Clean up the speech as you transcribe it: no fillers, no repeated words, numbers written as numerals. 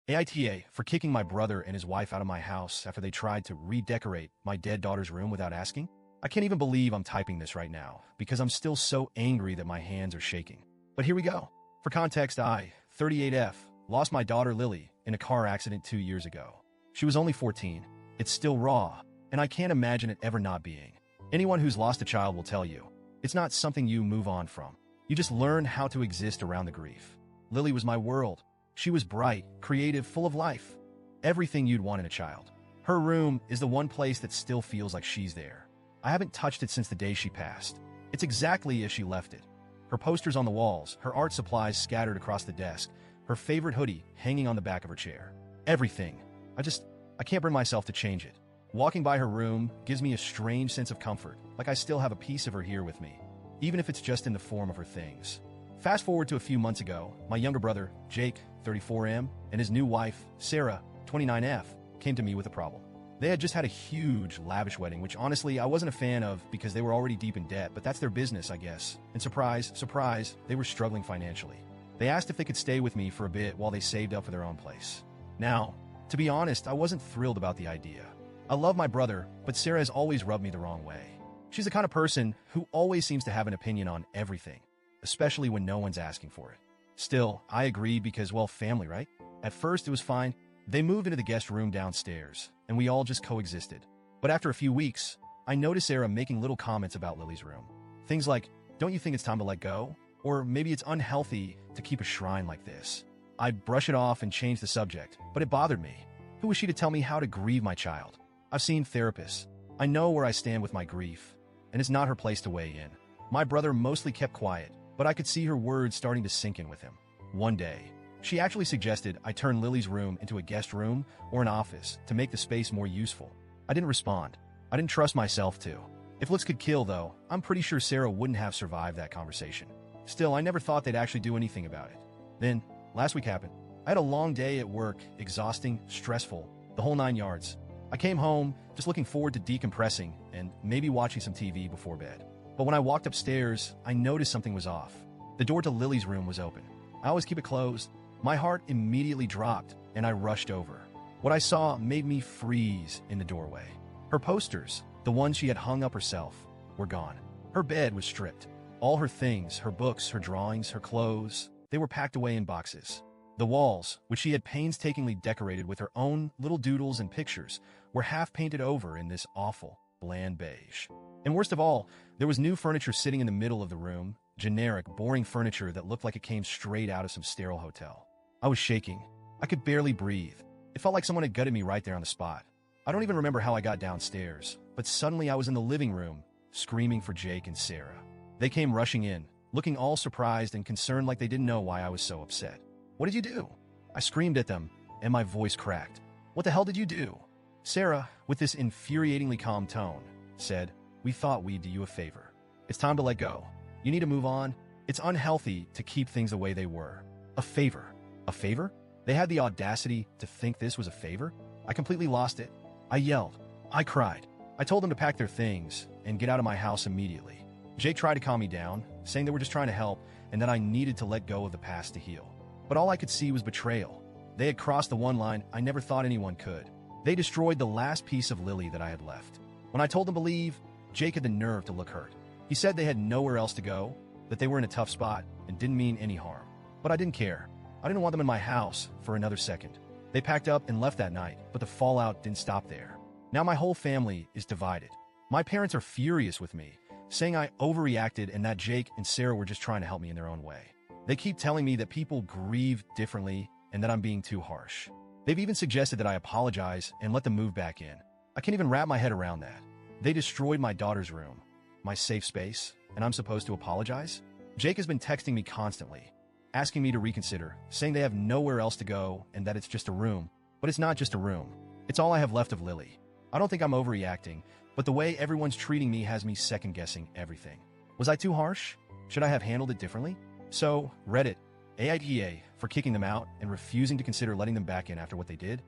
AITA for kicking my brother and his wife out of my house after they tried to redecorate my dead daughter's room without asking. I can't even believe I'm typing this right now because I'm still so angry that my hands are shaking. But here we go. For context, I, 38F, lost my daughter Lily in a car accident 2 years ago. She was only 14. It's still raw, and I can't imagine it ever not being. Anyone who's lost a child will tell you, it's not something you move on from. You just learn how to exist around the grief. Lily was my world. She was bright, creative, full of life. Everything you'd want in a child. Her room is the one place that still feels like she's there. I haven't touched it since the day she passed. It's exactly as she left it. Her posters on the walls, her art supplies scattered across the desk, her favorite hoodie hanging on the back of her chair. Everything. I can't bring myself to change it. Walking by her room gives me a strange sense of comfort, like I still have a piece of her here with me, even if it's just in the form of her things. Fast forward to a few months ago, my younger brother, Jake, 34M, and his new wife, Sarah, 29F, came to me with a problem. They had just had a huge, lavish wedding, which honestly I wasn't a fan of because they were already deep in debt, but that's their business, I guess. And surprise, surprise, they were struggling financially. They asked if they could stay with me for a bit while they saved up for their own place. Now, to be honest, I wasn't thrilled about the idea. I love my brother, but Sarah has always rubbed me the wrong way. She's the kind of person who always seems to have an opinion on everything, especially when no one's asking for it. Still, I agreed because, well, family, right? At first, it was fine. They moved into the guest room downstairs, and we all just coexisted. But after a few weeks, I noticed Sarah making little comments about Lily's room. Things like, don't you think it's time to let go? Or maybe it's unhealthy to keep a shrine like this. I'd brush it off and change the subject, but it bothered me. Who was she to tell me how to grieve my child? I've seen therapists. I know where I stand with my grief, and it's not her place to weigh in. My brother mostly kept quiet, but I could see her words starting to sink in with him. One day, she actually suggested I turn Lily's room into a guest room or an office to make the space more useful. I didn't respond. I didn't trust myself to. If looks could kill, though, I'm pretty sure Sarah wouldn't have survived that conversation. Still, I never thought they'd actually do anything about it. Then, last week happened. I had a long day at work, exhausting, stressful, the whole 9 yards. I came home just looking forward to decompressing and maybe watching some TV before bed. But when I walked upstairs, I noticed something was off. The door to Lily's room was open. I always keep it closed. My heart immediately dropped, and I rushed over. What I saw made me freeze in the doorway. Her posters, the ones she had hung up herself, were gone. Her bed was stripped. All her things, her books, her drawings, her clothes, they were packed away in boxes. The walls, which she had painstakingly decorated with her own little doodles and pictures, were half painted over in this awful, bland beige. And worst of all, there was new furniture sitting in the middle of the room, generic, boring furniture that looked like it came straight out of some sterile hotel. I was shaking. I could barely breathe. It felt like someone had gutted me right there on the spot. I don't even remember how I got downstairs, but suddenly I was in the living room, screaming for Jake and Sarah. They came rushing in, looking all surprised and concerned like they didn't know why I was so upset. What did you do? I screamed at them, and my voice cracked. What the hell did you do? Sarah, with this infuriatingly calm tone, said, we thought we'd do you a favor. It's time to let go. You need to move on. It's unhealthy to keep things the way they were. A favor. A favor? They had the audacity to think this was a favor? I completely lost it. I yelled. I cried. I told them to pack their things and get out of my house immediately. Jake tried to calm me down, saying they were just trying to help and that I needed to let go of the past to heal. But all I could see was betrayal. They had crossed the one line I never thought anyone could. They destroyed the last piece of Lily that I had left. When I told them to leave, Jake had the nerve to look hurt. He said they had nowhere else to go, that they were in a tough spot, and didn't mean any harm. But I didn't care. I didn't want them in my house for another second. They packed up and left that night, but the fallout didn't stop there. Now my whole family is divided. My parents are furious with me, saying I overreacted and that Jake and Sarah were just trying to help me in their own way. They keep telling me that people grieve differently and that I'm being too harsh. They've even suggested that I apologize and let them move back in. I can't even wrap my head around that. They destroyed my daughter's room, my safe space, and I'm supposed to apologize? Jake has been texting me constantly, asking me to reconsider, saying they have nowhere else to go and that it's just a room. But it's not just a room. It's all I have left of Lily. I don't think I'm overreacting, but the way everyone's treating me has me second-guessing everything. Was I too harsh? Should I have handled it differently? So, Reddit, AITA for kicking them out and refusing to consider letting them back in after what they did,